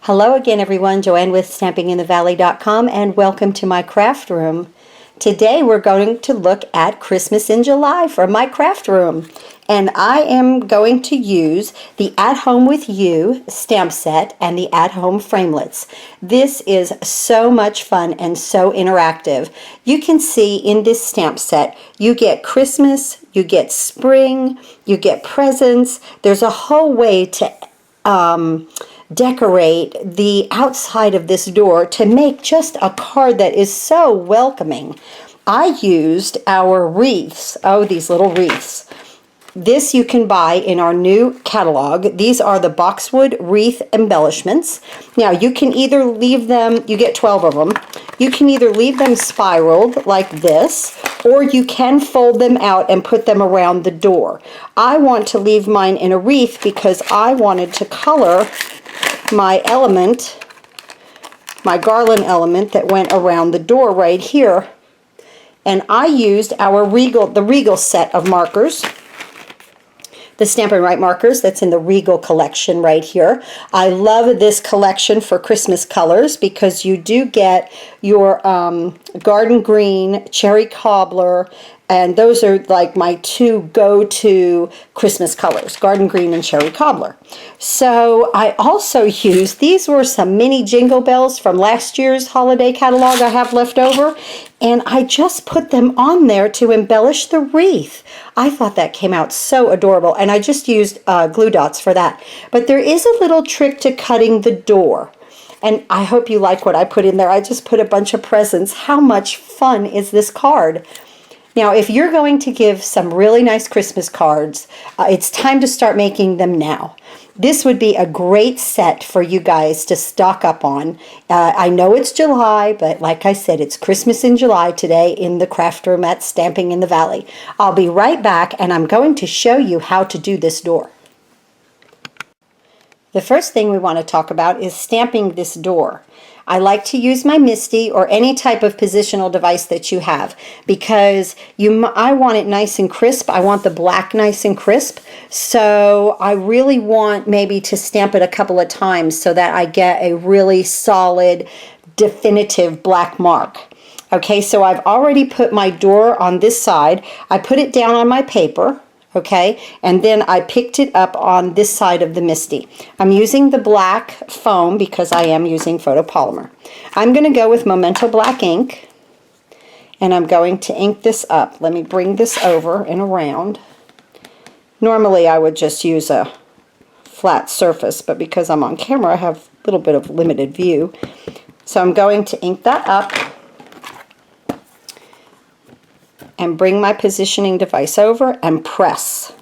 Hello again, everyone. Joanne with stampinginthevalley.com, and welcome to my craft room. Today we're going to look at Christmas in July for my craft room. And I am going to use the At Home With You stamp set and the At Home framelits. This is so much fun and so interactive. You can see in this stamp set, you get Christmas, you get spring, you get presents. There's a whole way to decorate the outside of this door to make just a card that is so welcoming. I used our wreaths. Oh, these little wreaths. This you can buy in our new catalog. These are the Boxwood Wreath embellishments. Now you can either leave them, you get 12 of them, you can either leave them spiraled like this, or you can fold them out and put them around the door. I want to leave mine in a wreath because I wanted to color my element, my garland element that went around the door right here. And I used our the Regal set of markers, the Stampin' Right markers that's in the Regal collection right here. I love this collection for Christmas colors because you do get your garden green, cherry cobbler, and those are like my two go-to Christmas colors, garden green and cherry cobbler. So I also used, these were some mini jingle bells from last year's holiday catalog I have left over, and I just put them on there to embellish the wreath. I thought that came out so adorable, and I just used glue dots for that. But there is a little trick to cutting the door. And I hope you like what I put in there. I just put a bunch of presents. How much fun is this card? Now, if you're going to give some really nice Christmas cards, it's time to start making them now. This would be a great set for you guys to stock up on. I know it's July, but like I said, it's Christmas in July today in the craft room at Stamping in the Valley. I'll be right back, and I'm going to show you how to do this door. The first thing we want to talk about is stamping this door. I like to use my MISTI or any type of positional device that you have because I want it nice and crisp. I want the black nice and crisp. So I really want maybe to stamp it a couple of times so that I get a really solid, definitive black mark. Okay, so I've already put my door on this side. I put it down on my paper. Okay, and then I picked it up on this side of the MISTI. I'm using the black foam because I am using photopolymer. I'm going to go with Memento black ink, and I'm going to ink this up. Let me bring this over and around. Normally I would just use a flat surface, but because I'm on camera I have a little bit of limited view. So I'm going to ink that up and bring my positioning device over and press.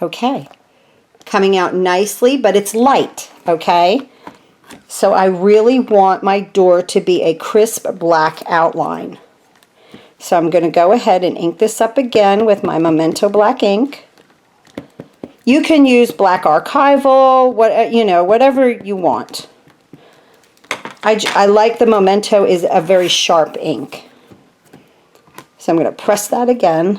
Okay, coming out nicely, but it's light, okay? So I really want my door to be a crisp black outline. So I'm going to go ahead and ink this up again with my Memento black ink. You can use black archival, whatever you want. I like the Memento is a very sharp ink. So I'm going to press that again.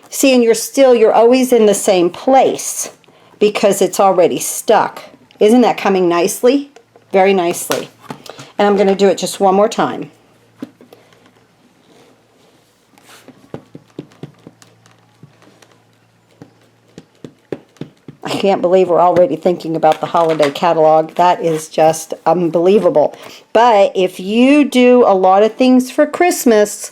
See, and you're always in the same place because it's already stuck. Isn't that coming nicely? Very nicely. And I'm going to do it just one more time. I can't believe we're already thinking about the holiday catalog. That is just unbelievable. But if you do a lot of things for Christmas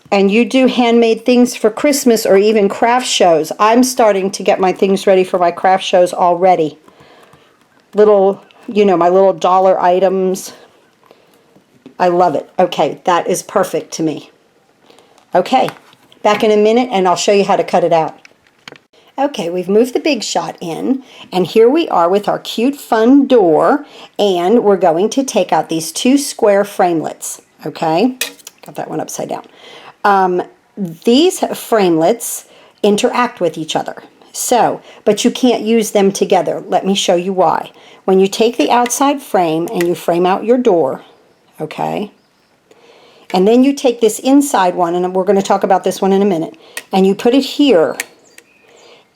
and you do handmade things for Christmas or even craft shows, I'm starting to get my things ready for my craft shows already. Little, my little dollar items. I love it. Okay, that is perfect to me. Okay, back in a minute and I'll show you how to cut it out. Okay, we've moved the big shot in, and here we are with our cute, fun door, and we're going to take out these two square framelits, okay? Got that one upside down. These framelits interact with each other, but you can't use them together. Let me show you why. When you take the outside frame and you frame out your door, okay, And then you take this inside one, and we're going to talk about this one in a minute, and you put it here.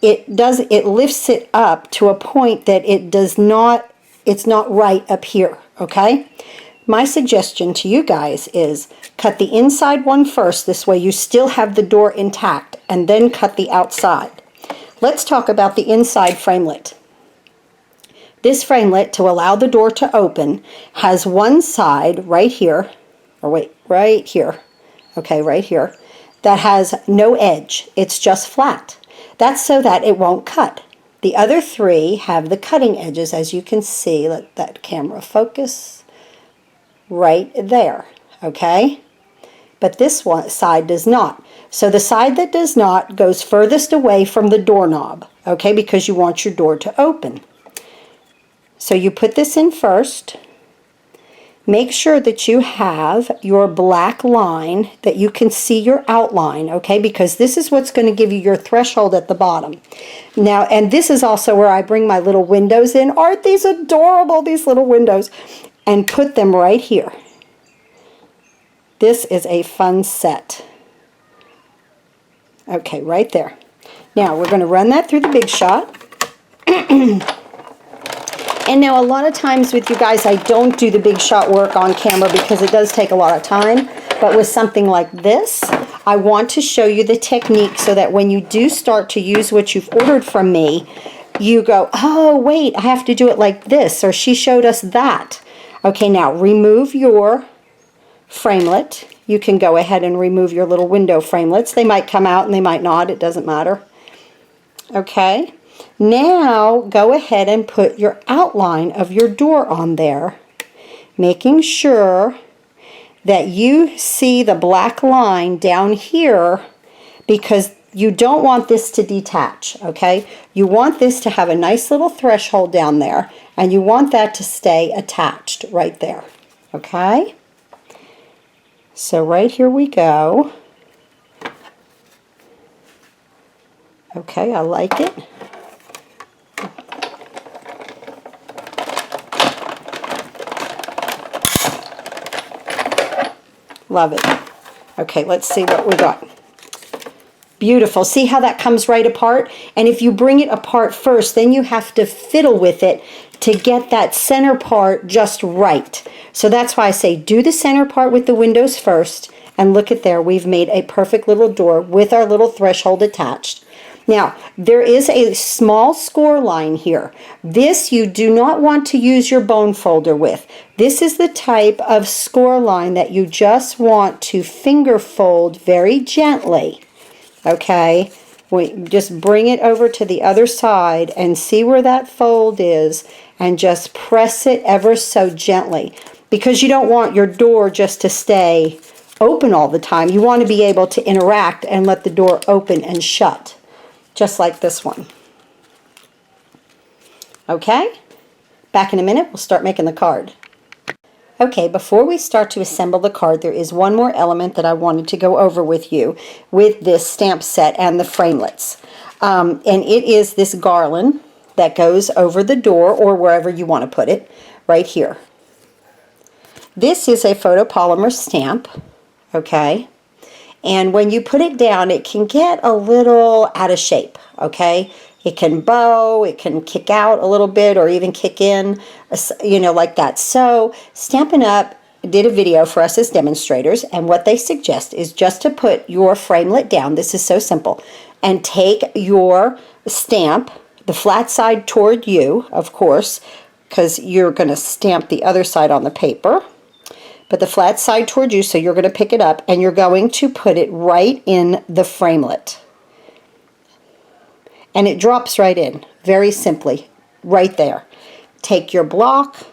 It lifts it up to a point that it's not right up here, okay? My suggestion to you guys is cut the inside one first, this way you still have the door intact, and then cut the outside. Let's talk about the inside framelit. This framelit, to allow the door to open, has one side right here, or wait, right here, okay, right here, that has no edge. It's just flat. That's so that it won't cut. The other three have the cutting edges, as you can see. Let that camera focus. Right there, okay? But this one side does not. So the side that does not goes furthest away from the doorknob, okay, because you want your door to open. So you put this in first. Make sure that you have your black line, that you can see your outline, okay, because this is what's going to give you your threshold at the bottom. Now, and this is also where I bring my little windows in. Aren't these adorable, these little windows? And put them right here. This is a fun set. Okay, right there. Now we're going to run that through the Big Shot. And now a lot of times with you guys, I don't do the Big Shot work on camera because it does take a lot of time. But with something like this, I want to show you the technique so that when you do start to use what you've ordered from me, you go, oh wait, I have to do it like this, or she showed us that. Okay, now remove your framelit. You can go ahead and remove your little window framelits. They might come out and they might not. It doesn't matter. Okay, now go ahead and put your outline of your door on there, making sure that you see the black line down here, because you don't want this to detach, okay? You want this to have a nice little threshold down there, and you want that to stay attached right there, okay? So right here we go. Okay, I like it. Love it. Okay, let's see what we got. Beautiful. See how that comes right apart? And if you bring it apart first, then you have to fiddle with it to get that center part just right. So that's why I say do the center part with the windows first, and look at there, we've made a perfect little door with our little threshold attached. Now, there is a small score line here. This you do not want to use your bone folder with. This is the type of score line that you just want to finger fold very gently. Okay, we just bring it over to the other side and see where that fold is, and just press it ever so gently, because you don't want your door just to stay open all the time. You want to be able to interact and let the door open and shut, just like this one. Okay, back in a minute, we'll start making the card. Okay, before we start to assemble the card, there is one more element that I wanted to go over with you with this stamp set and the framelits. And it is this garland that goes over the door, or wherever you want to put it, right here. This is a photopolymer stamp, okay? And when you put it down, it can get a little out of shape, okay? It can bow, it can kick out a little bit, or even kick in, you know, like that. So Stampin' Up! Did a video for us as demonstrators, and what they suggest is just to put your framelit down. This is so simple. And take your stamp, the flat side toward you, of course, because you're going to stamp the other side on the paper. But the flat side toward you, so you're going to pick it up, and you're going to put it right in the framelit. And it drops right in, very simply, right there. Take your block,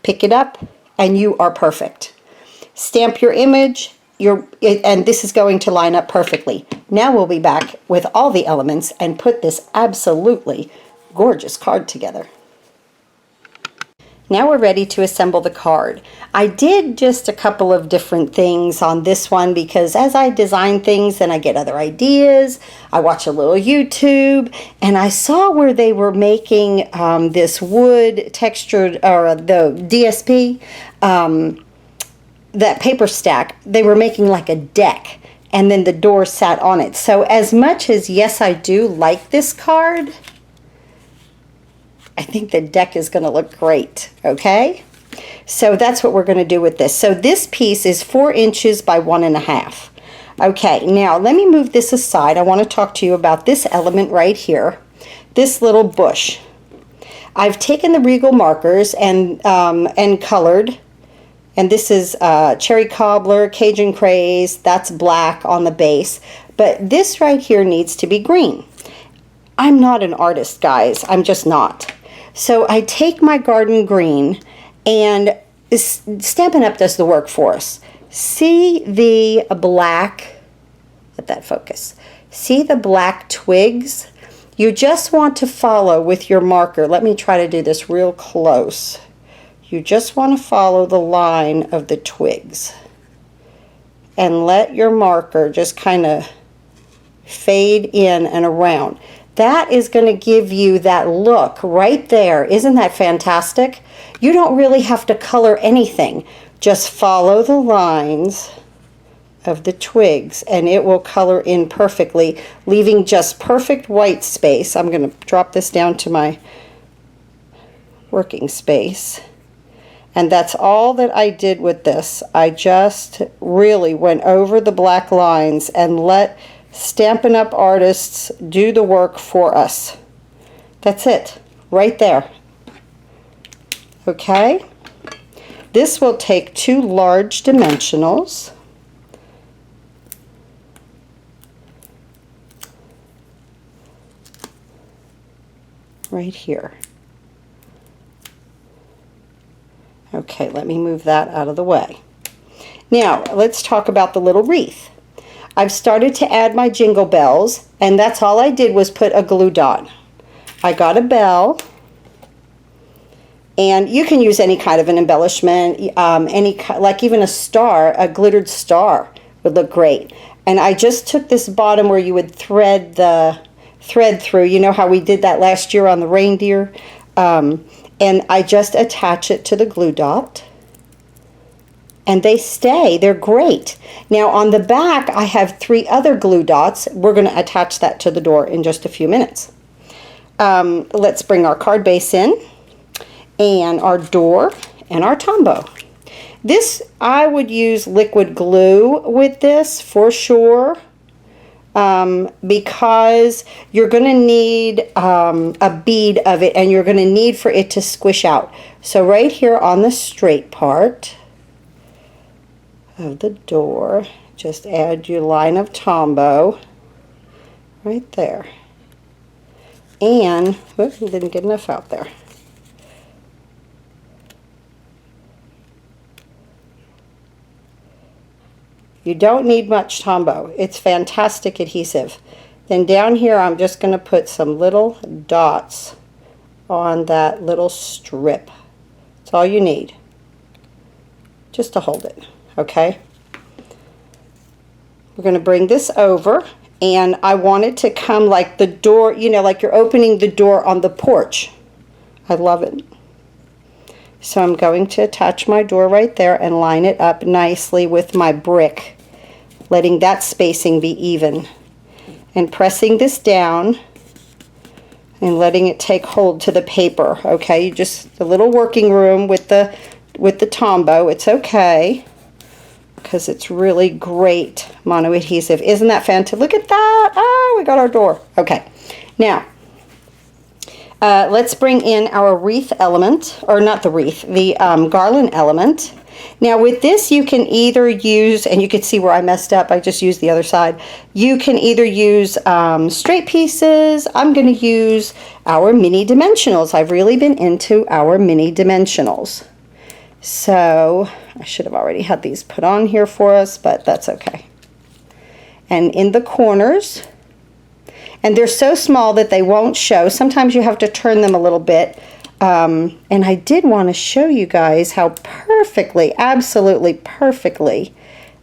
pick it up, and you are perfect. Stamp your image, and this is going to line up perfectly. Now we'll be back with all the elements and put this absolutely gorgeous card together. Now we're ready to assemble the card. I did just a couple of different things on this one because as I design things, then I get other ideas. I watch a little YouTube, and I saw where they were making this wood textured, or the DSP, that paper stack, they were making like a deck, and then the door sat on it. So as much as, yes, I do like this card, I think the deck is going to look great, okay? So that's what we're going to do with this. So this piece is 4 inches by 1.5. Okay, now let me move this aside. I want to talk to you about this element right here, this little bush. I've taken the Regal markers and colored, and this is Cherry Cobbler, Cajun Craze, that's black on the base, but this right here needs to be green. I'm not an artist, guys, I'm just not. So I take my garden green, and Stampin' Up! Does the work for us. See the black, let that focus, see the black twigs? You just want to follow with your marker. Let me try to do this real close. You just want to follow the line of the twigs and let your marker just kind of fade in and around. That is going to give you that look right there. Isn't that fantastic? You don't really have to color anything. Just follow the lines of the twigs and it will color in perfectly, leaving just perfect white space. I'm going to drop this down to my working space. And that's all that I did with this. I just really went over the black lines and let Stampin' Up! Artists do the work for us. That's it, right there. Okay? This will take 2 large dimensionals. Right here. Okay, let me move that out of the way. Now, let's talk about the little wreath. I've started to add my jingle bells, and that's all I did was put a glue dot. I got a bell, and you can use any kind of an embellishment, like even a star, a glittered star would look great. And I just took this bottom where you would thread the thread through. You know how we did that last year on the reindeer? And I just attach it to the glue dot. And they stay. They're great. Now on the back, I have 3 other glue dots. We're going to attach that to the door in just a few minutes. Let's bring our card base in, and our door, and our Tombow. This, I would use liquid glue with this for sure, because you're going to need a bead of it, and you're going to need for it to squish out. So right here on the straight part of the door, just add your line of Tombow right there. And, whoops, didn't get enough out there. You don't need much Tombow. It's fantastic adhesive. Then down here I'm just going to put some little dots on that little strip. That's all you need, just to hold it. Okay? We're going to bring this over, and I want it to come like the door, you know, like you're opening the door on the porch. I love it. So I'm going to attach my door right there and line it up nicely with my brick, letting that spacing be even. And pressing this down and letting it take hold to the paper. Okay, you just, the little working room with the Tombow, it's okay, because it's really great mono adhesive. Isn't that fantastic? Look at that. Oh, we got our door. Okay, now let's bring in our wreath element, or not the wreath, the garland element. Now with this you can either use, and you can see where I messed up, I just used the other side. You can either use straight pieces. I'm going to use our mini dimensionals. I've really been into our mini dimensionals. So I should have already had these put on here for us, but that's okay. And in the corners, and they're so small that they won't show. Sometimes you have to turn them a little bit. And I did want to show you guys how perfectly, absolutely perfectly,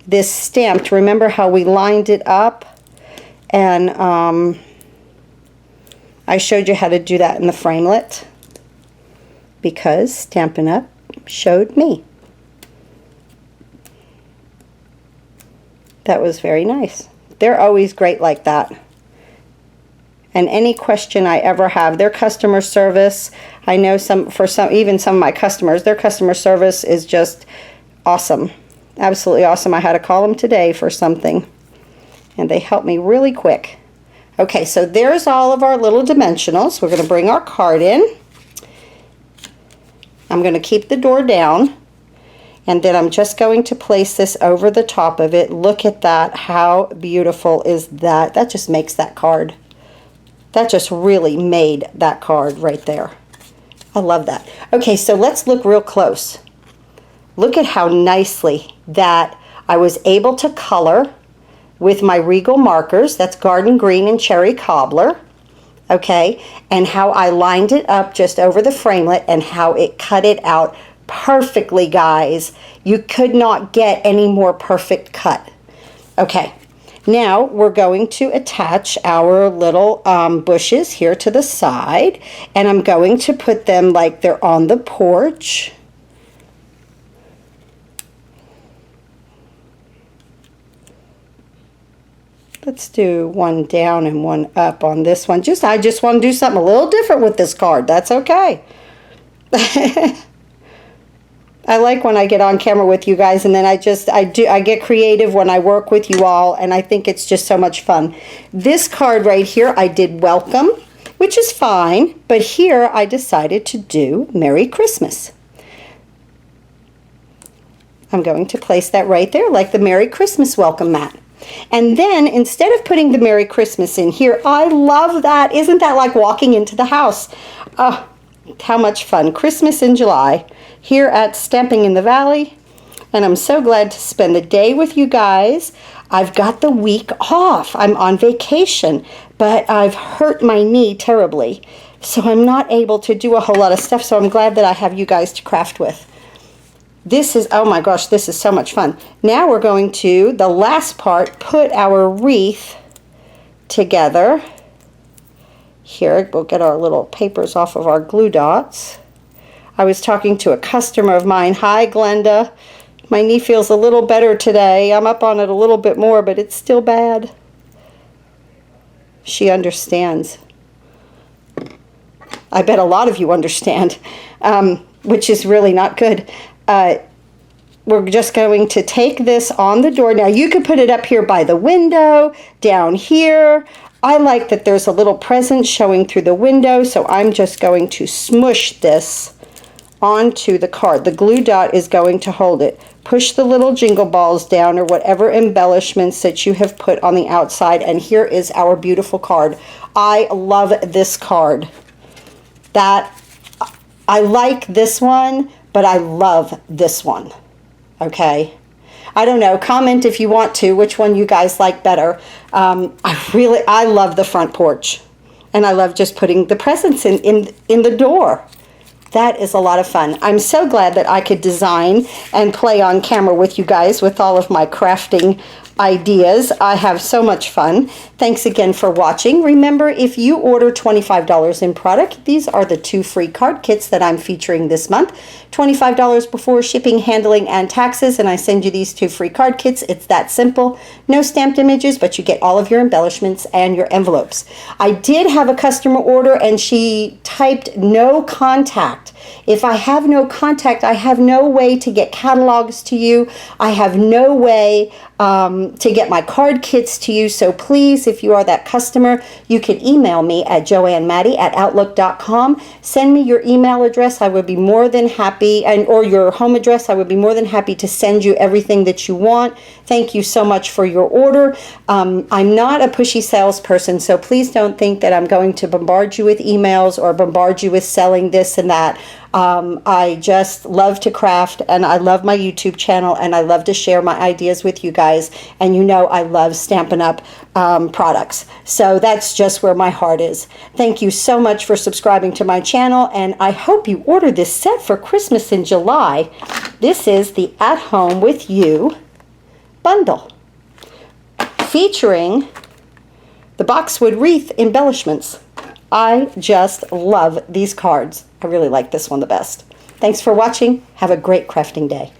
this stamped. Remember how we lined it up? And I showed you how to do that in the framelit, because Stampin' Up! Showed me. That was very nice. They're always great like that. And any question I ever have, their customer service, I know even some of my customers, their customer service is just awesome. Absolutely awesome. I had to call them today for something, and they helped me really quick. Okay, so there's all of our little dimensionals. We're going to bring our card in. I'm going to keep the door down, and then I'm just going to place this over the top of it. Look at that. How beautiful is that? That just makes that card. That just really made that card right there. I love that. Okay, so let's look real close. Look at how nicely that I was able to color with my Regal markers. That's Garden Green and Cherry Cobbler. Okay, and how I lined it up just over the framelit and how it cut it out perfectly, guys. You could not get any more perfect cut. Okay. Now we're going to attach our little bushes here to the side, and I'm going to put them like they're on the porch. Let's do one down and one up on this one. I just want to do something a little different with this card. That's okay. I like when I get on camera with you guys, and then I get creative when I work with you all, and I think it's just so much fun. This card right here, I did welcome, which is fine, but here I decided to do Merry Christmas. I'm going to place that right there like the Merry Christmas welcome mat. And then instead of putting the Merry Christmas in here, I love that. Isn't that like walking into the house? Oh, how much fun. Christmas in July here at Stamping in the Valley. And I'm so glad to spend the day with you guys. I've got the week off. I'm on vacation, but I've hurt my knee terribly. So I'm not able to do a whole lot of stuff. So I'm glad that I have you guys to craft with. This is, oh my gosh, this is so much fun. Now we're going to, the last part, put our wreath together. Here, we'll get our little papers off of our glue dots. I was talking to a customer of mine. Hi, Glenda. My knee feels a little better today. I'm up on it a little bit more, but it's still bad. She understands. I bet a lot of you understand, which is really not good. We're just going to take this on the door. Now, you could put it up here by the window, down here. I like that there's a little present showing through the window, so I'm just going to smush this onto the card. The glue dot is going to hold it. Push the little jingle balls down or whatever embellishments that you have put on the outside, and here is our beautiful card. I love this card. I like this one, but I love this one. Okay. I don't know. Comment if you want to, which one you guys like better. I love the front porch. And I love just putting the presents in the door. That is a lot of fun. I'm so glad that I could design and play on camera with you guys with all of my crafting ideas. I have so much fun. Thanks again for watching. Remember, if you order $25 in product, these are the 2 free card kits that I'm featuring this month. $25 before shipping, handling, and taxes, and I send you these 2 free card kits. It's that simple. No stamped images, but you get all of your embellishments and your envelopes. I did have a customer order, and she typed no contact. If I have no contact, I have no way to get catalogs to you. I have no way to get my card kits to you. So please, if you are that customer, you can email me at joannematty@outlook.com. Send me your email address. I would be more than happy, or your home address. I would be more than happy to send you everything that you want. Thank you so much for your order. I'm not a pushy salesperson, so please don't think that I'm going to bombard you with emails or bombard you with selling this and that. I just love to craft, and I love my YouTube channel, and I love to share my ideas with you guys. And you know I love Stampin' Up products. So that's just where my heart is. Thank you so much for subscribing to my channel, and I hope you order this set for Christmas in July. This is the At Home With You bundle featuring the Boxwood Wreath embellishments. I just love these cards. I really like this one the best. Thanks for watching. Have a great crafting day.